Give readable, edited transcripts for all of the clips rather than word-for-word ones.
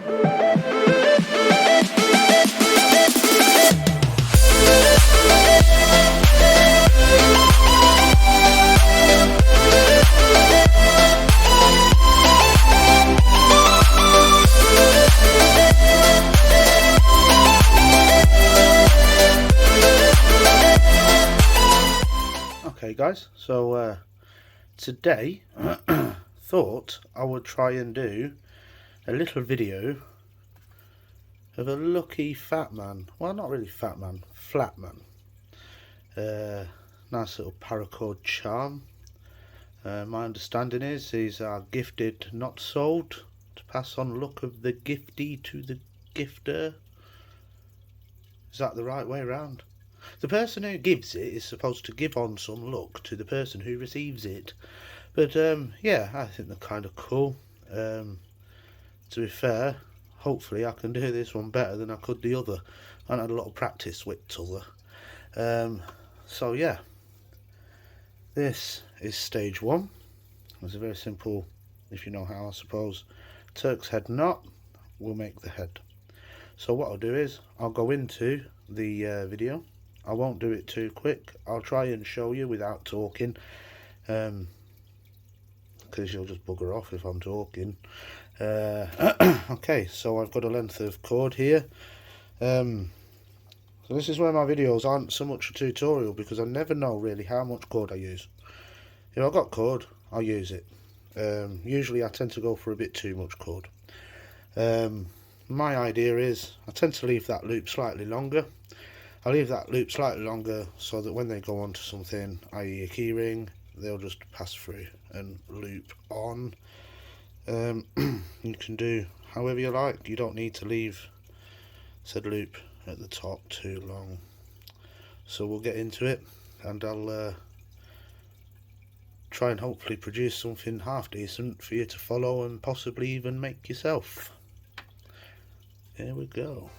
Okay guys, so today thought I would try and do a little video of a lucky fat man. Well, not really fat man, flatman. Nice little paracord charm. My understanding is these are gifted, not sold, to pass on luck of the giftee to the gifter. Is that the right way around? The person who gives it is supposed to give on some luck to the person who receives it. But yeah, I think they're kind of cool. To be fair, hopefully I can do this one better than I could the other. I had a lot of practice with t'other. So yeah, this is stage one. It's a very simple, if you know how, I suppose, Turk's head knot will make the head. So what I'll do is I'll go into the video. I won't do it too quick. I'll try and show you without talking, because you'll just bugger off if I'm talking. Okay, so I've got a length of cord here. So this is where my videos aren't so much a tutorial, because I never know really how much cord I use. If I've got cord, I'll use it. Usually I tend to go for a bit too much cord. My idea is I tend to leave that loop slightly longer. I leave that loop slightly longer so that when they go onto something, i.e. a keyring, they'll just pass through and loop on. You can do however you like. You don't need to leave said loop at the top too long. So we'll get into it, and I'll try and hopefully produce something half decent for you to follow and possibly even make yourself. Here we go.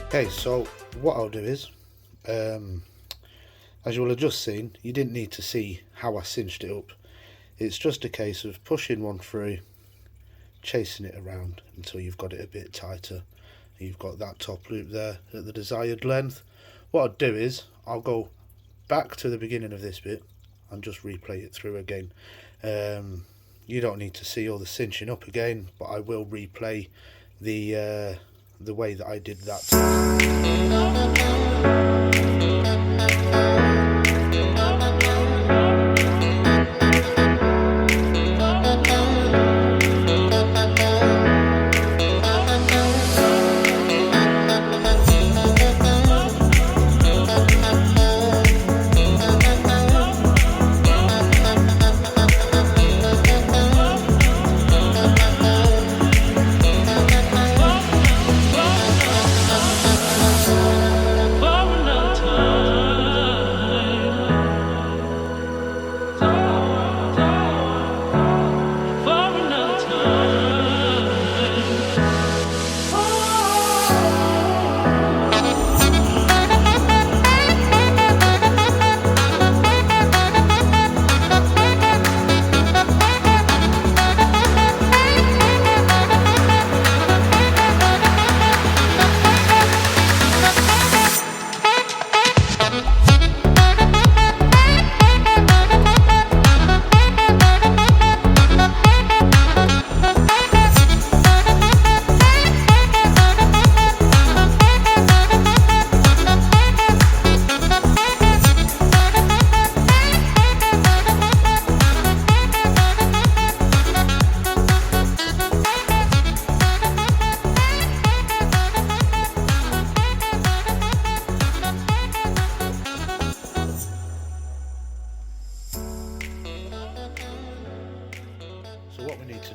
Okay, so what I'll do is, as you will have just seen, you didn't need to see how I cinched it up. It's just a case of pushing one through, chasing it around until you've got it a bit tighter. You've got that top loop there at the desired length. What I'll do is I'll go back to the beginning of this bit and just replay it through again. You don't need to see all the cinching up again, but I will replay the way that I did that.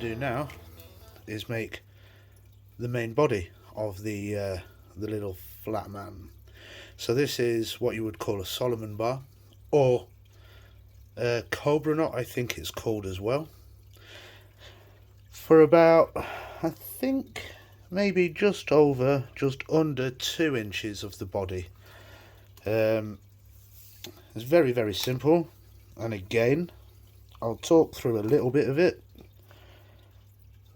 do now is make the main body of the little flatman. So this is what you would call a Solomon bar, or cobra knot, I think it's called as well. For about, I think, maybe just under 2 inches of the body. It's very, very simple, and again, I'll talk through a little bit of it.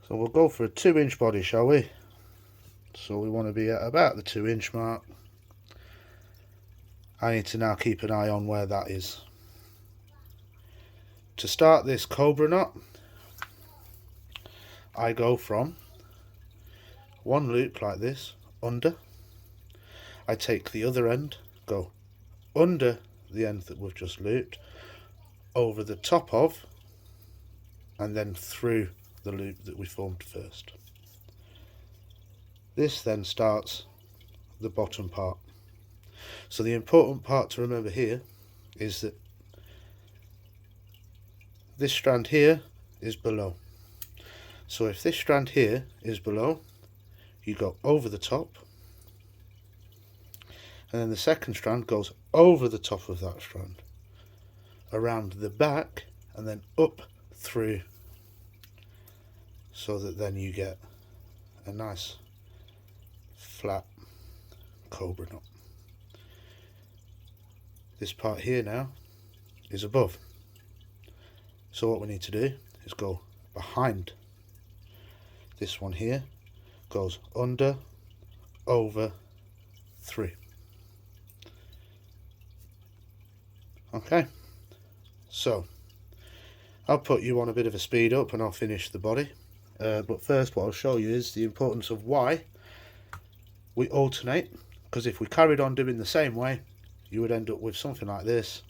So we'll go for a 2-inch body, shall we? So we want to be at about the 2-inch mark. I need to now keep an eye on where that is. To start this cobra knot, I go from one loop like this, under. I take the other end, go under the end that we've just looped, over the top of, and then through the loop that we formed first. This then starts the bottom part. So the important part to remember here is that this strand here is below. So if this strand here is below, you go over the top, and then the second strand goes over the top of that strand, around the back, and then up through, so that then you get a nice flat cobra knot. This part here now is above, so what we need to do is go behind. This one here goes under, over, through. Okay, so I'll put you on a bit of a speed up and I'll finish the body, but first what I'll show you is the importance of why we alternate, because if we carried on doing the same way, you would end up with something like this,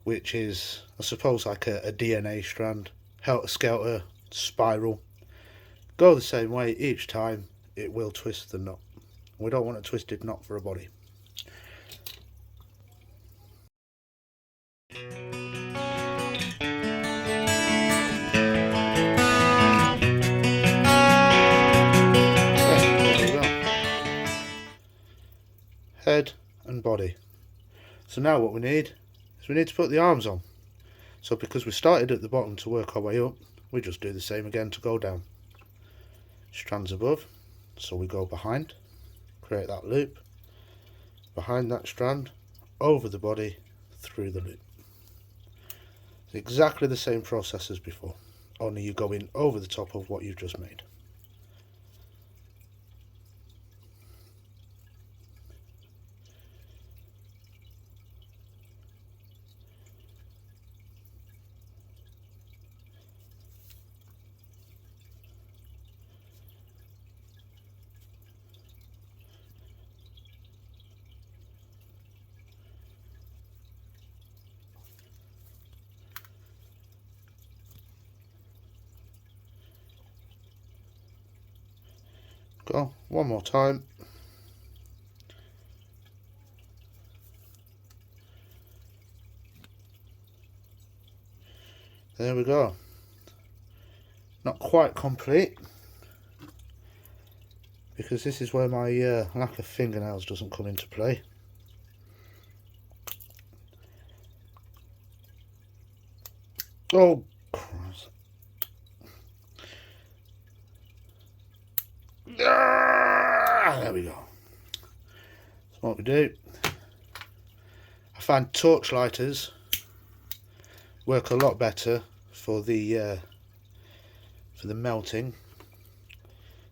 which is, I suppose, like a DNA strand, helter-skelter, spiral. Go the same way each time, it will twist the knot. We don't want a twisted knot for a body. Head and body. So now what we need is we need to put the arms on. So because we started at the bottom to work our way up, we just do the same again to go down. Strands above, so we go behind, create that loop, behind that strand, over the body, through the loop. It's exactly the same process as before, only you're going over the top of what you've just made. Go one more time. There we go. Not quite complete, because this is where my lack of fingernails doesn't come into play. Oh Christ. There we go. That's what we do. I find torchlighters work a lot better for the melting.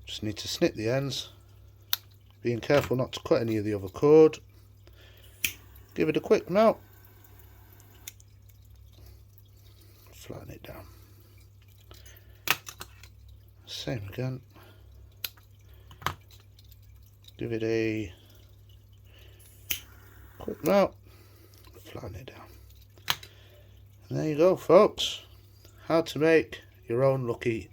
Just need to snip the ends, being careful not to cut any of the other cord. Give it a quick melt, flatten it down. Same again. Give it a quick melt, flatten it down. And there you go, folks. How to make your own lucky